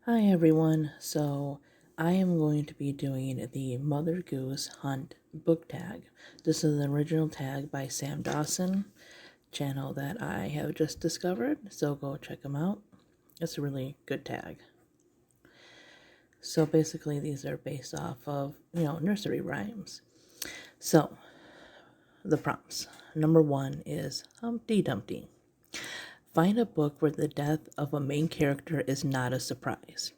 Hi everyone, so I am going to be doing the Mother Goose Hunt book tag. This is an original tag by Sam Dawson, channel that I have just discovered, so go check him out. It's a really good tag. So basically these are based off of, nursery rhymes. So, the prompts. Number 1 is Humpty Dumpty. Find a book where the death of a main character is not a surprise.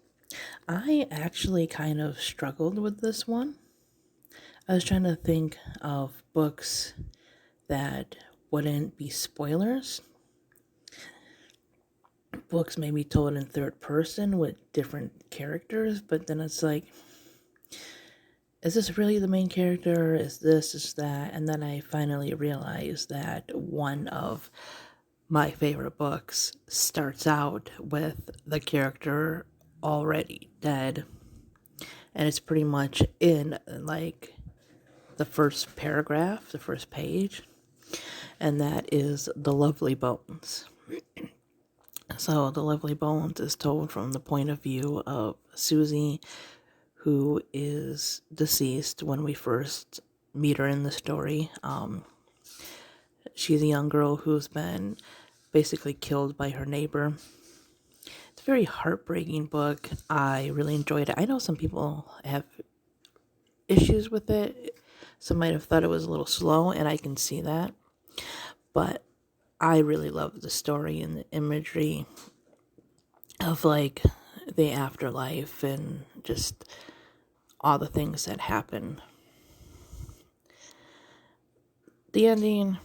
I actually kind of struggled with this one. I was trying to think of books that wouldn't be spoilers. Books maybe told in third person with different characters, but then it's like, is this really the main character? Is this, is that? And then I finally realized that one of my favorite books starts out with the character already dead. And it's pretty much in like the first paragraph, the first page. And that is The Lovely Bones. So The Lovely Bones is told from the point of view of Susie, who is deceased when we first meet her in the story. She's a young girl who's been basically killed by her neighbor. It's a very heartbreaking book. I really enjoyed it. I know some people have issues with it. Some might have thought it was a little slow, and I can see that. But I really love the story and the imagery of like the afterlife and just all the things that happen. The ending,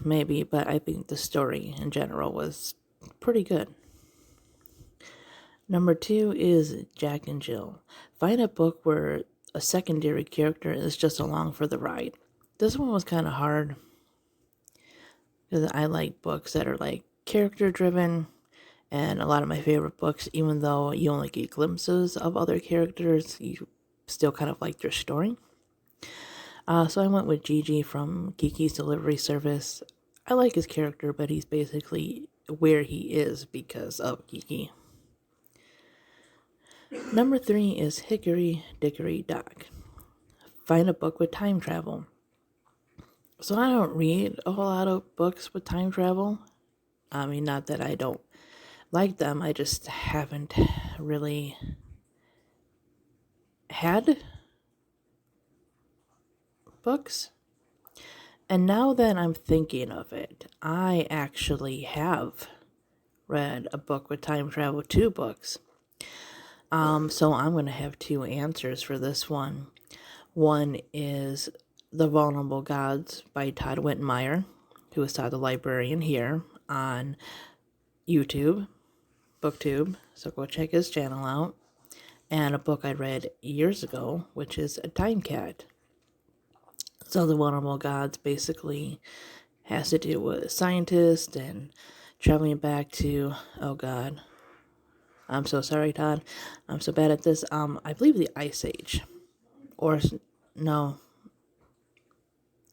maybe, but I think the story in general was pretty good. Number 2 is Jack and Jill. Find a book where a secondary character is just along for the ride. This one was kind of hard because I like books that are like character driven, and a lot of my favorite books, even though you only get glimpses of other characters, you still kind of like their story. So I went with Gigi from Kiki's Delivery Service. I like his character, but he's basically where he is because of Kiki. Number 3 is Hickory Dickory Dock. Find a book with time travel. So I don't read a whole lot of books with time travel. I mean, not that I don't like them, I just haven't really had books. And now that I'm thinking of it, I actually have read a book with time travel, 2 books. So I'm going to have 2 answers for this one. One is The Vulnerable Gods by Todd Wittenmeyer, who is Todd the Librarian here on YouTube, BookTube, so go check his channel out. And a book I read years ago, which is A Time Cat. So The Vulnerable Gods basically has to do with scientists and traveling back to, oh God, I'm so sorry, Todd. I'm so bad at this. I believe the Ice Age. Or, no.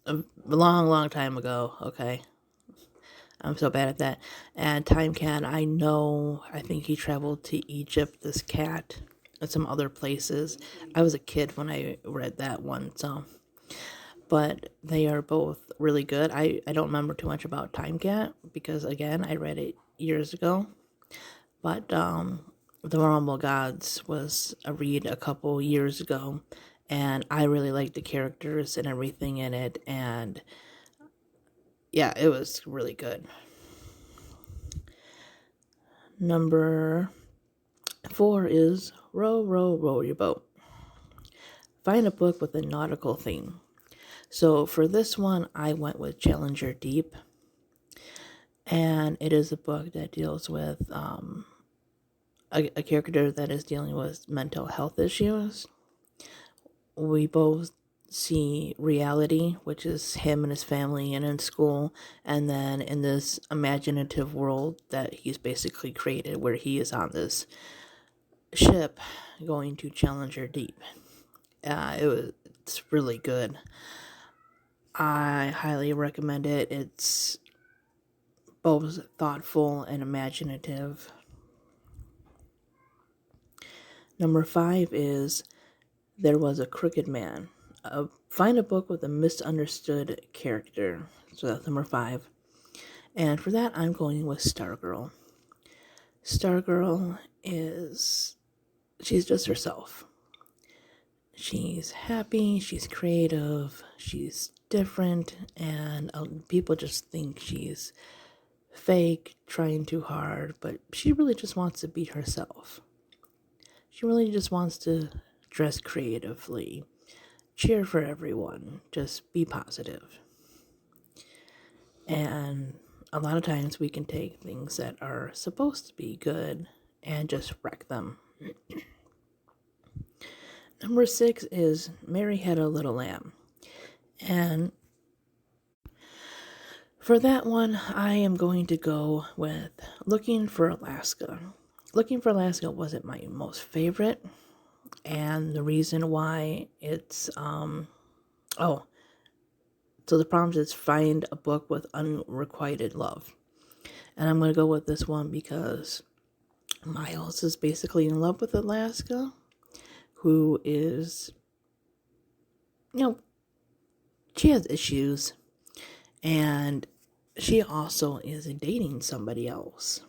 A long time ago, okay. I'm so bad at that. And Time Cat, I think he traveled to Egypt, this cat, and some other places. I was a kid when I read that one, so. But they are both really good. I don't remember too much about Time Cat, because, again, I read it years ago. But, The Vulnerable Gods was a read a couple years ago, and I really liked the characters and everything in it, and yeah, it was really good. Number 4 is Row, Row, Row Your Boat. Find a book with a nautical theme. So for this one, I went with Challenger Deep, and it is a book that deals with a character that is dealing with mental health issues. We both see reality, which is him and his family and in school, and then in this imaginative world that he's basically created, where he is on this ship going to Challenger Deep. It's really good. I highly recommend it. It's both thoughtful and imaginative. Number 5 is There Was a Crooked Man. Find a book with a misunderstood character. So that's number 5. And for that, I'm going with Stargirl. Stargirl she's just herself. She's happy, she's creative, she's different, and people just think she's fake, trying too hard, but she really just wants to be herself. She really just wants to dress creatively, cheer for everyone, just be positive. And a lot of times we can take things that are supposed to be good and just wreck them. Number 6 is Mary Had a Little Lamb. And for that one, I am going to go with Looking for Alaska. Looking for Alaska wasn't my most favorite. And the reason why it's, so the prompt is find a book with unrequited love. And I'm going to go with this one because Miles is basically in love with Alaska, who is, she has issues, and she also is dating somebody else.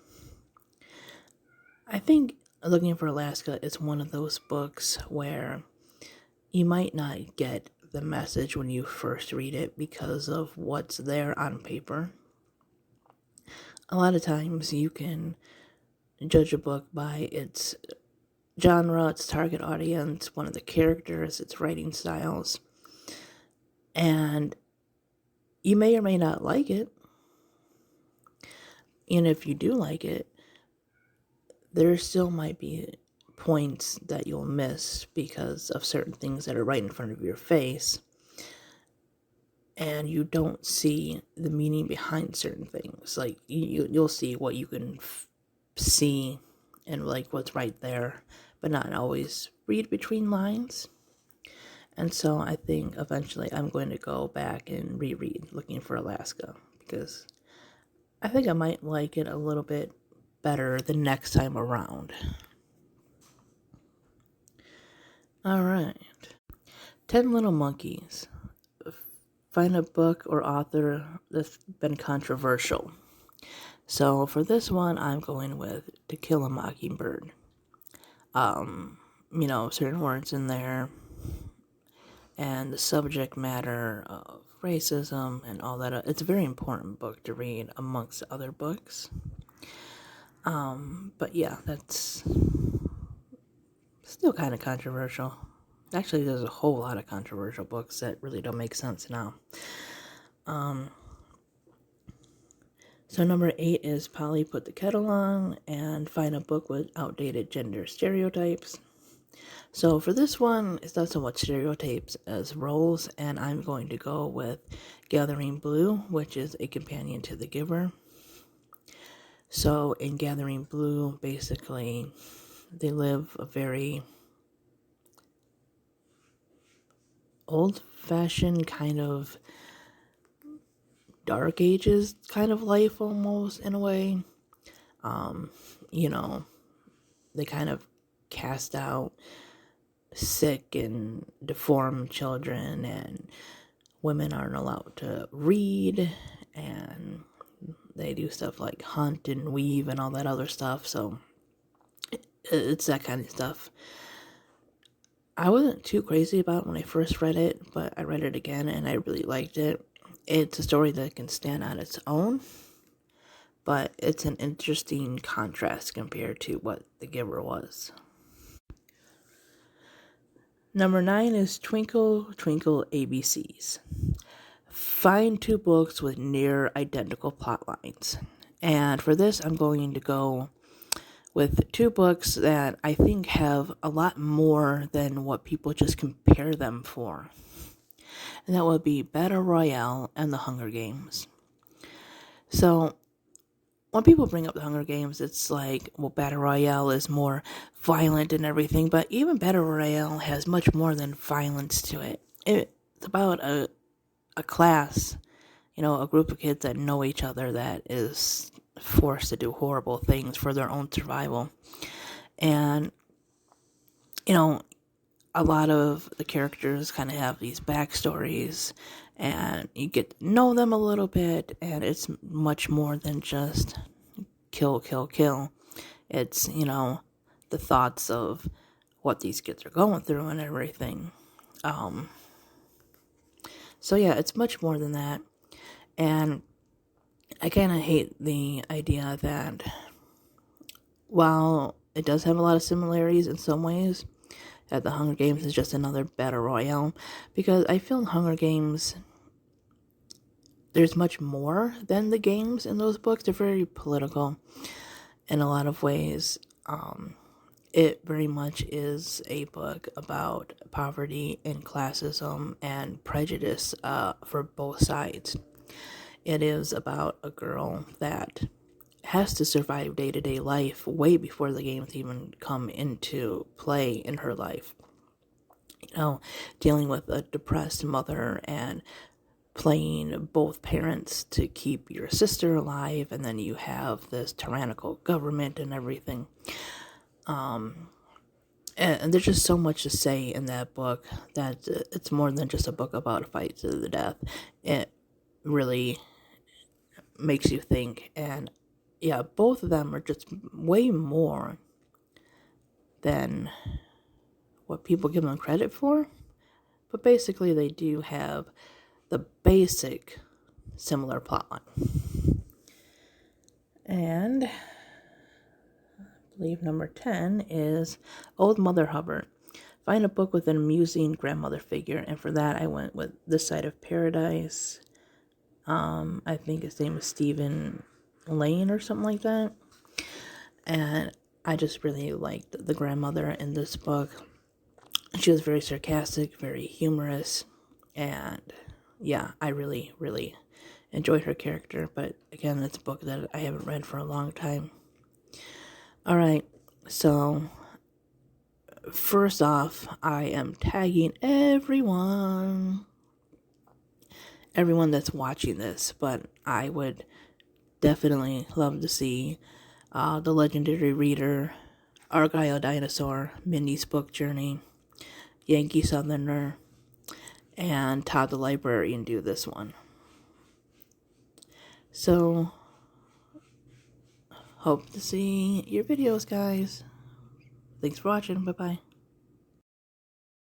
I think Looking for Alaska is one of those books where you might not get the message when you first read it because of what's there on paper. A lot of times you can judge a book by its genre, its target audience, one of the characters, its writing styles, and you may or may not like it. And if you do like it, there still might be points that you'll miss because of certain things that are right in front of your face, and you don't see the meaning behind certain things. Like, you'll see what you can see and like what's right there, but not always read between lines. And so I think eventually I'm going to go back and reread Looking for Alaska, because I think I might like it a little bit better the next time around. Alright. 10 Little Monkeys. Find a book or author that's been controversial. So for this one, I'm going with To Kill a Mockingbird. Certain words in there, and the subject matter of racism and all that. It's a very important book to read amongst other books. But yeah, that's still kind of controversial. Actually, there's a whole lot of controversial books that really don't make sense now. So number 8 is Polly Put the Kettle On, and find a book with outdated gender stereotypes. So for this one, it's not so much stereotypes as roles, and I'm going to go with Gathering Blue, which is a companion to The Giver. So in Gathering Blue, basically, they live a very old-fashioned kind of dark ages kind of life almost, in a way. They kind of cast out sick and deformed children, and women aren't allowed to read, and they do stuff like hunt and weave and all that other stuff. So it's that kind of stuff. I wasn't too crazy about it when I first read it, but I read it again and I really liked it. It's a story that can stand on its own, but it's an interesting contrast compared to what The Giver was. Number 9 is Twinkle Twinkle ABCs. Find 2 books with near identical plot lines. And for this, I'm going to go with 2 books that I think have a lot more than what people just compare them for. And that would be Battle Royale and The Hunger Games. So when people bring up The Hunger Games, it's like, well, Battle Royale is more violent and everything, but even Battle Royale has much more than violence to it. It's about a class, a group of kids that know each other that is forced to do horrible things for their own survival. And you know, a lot of the characters kind of have these backstories, and you get to know them a little bit, and it's much more than just kill, kill, kill. It's, the thoughts of what these kids are going through and everything. So yeah, it's much more than that. And I kind of hate the idea that while it does have a lot of similarities in some ways, that the Hunger Games is just another battle royale, because I feel in Hunger Games there's much more than the games in those books. They're very political in a lot of ways. It very much is a book about poverty and classism and prejudice for both sides. It is about a girl that has to survive day-to-day life way before the games even come into play in her life. Dealing with a depressed mother and playing both parents to keep your sister alive, and then you have this tyrannical government and everything. And there's just so much to say in that book that it's more than just a book about a fight to the death. It really makes you think, and yeah, both of them are just way more than what people give them credit for. But basically, they do have the basic similar plotline. And I believe number 10 is Old Mother Hubbard. Find a book with an amusing grandmother figure, and for that I went with This Side of Paradise. I think his name is Stephen Lane or something like that. And I just really liked the grandmother in this book. She was very sarcastic, very humorous, and yeah, I really, really enjoyed her character. But again, it's a book that I haven't read for a long time. Alright, so first off, I am tagging everyone that's watching this, but I would definitely love to see the legendary reader, Argyle Dinosaur, Mindy's Book Journey, Yankee Southerner, and Todd the Librarian do this one. So, hope to see your videos, guys. Thanks for watching. Bye-bye.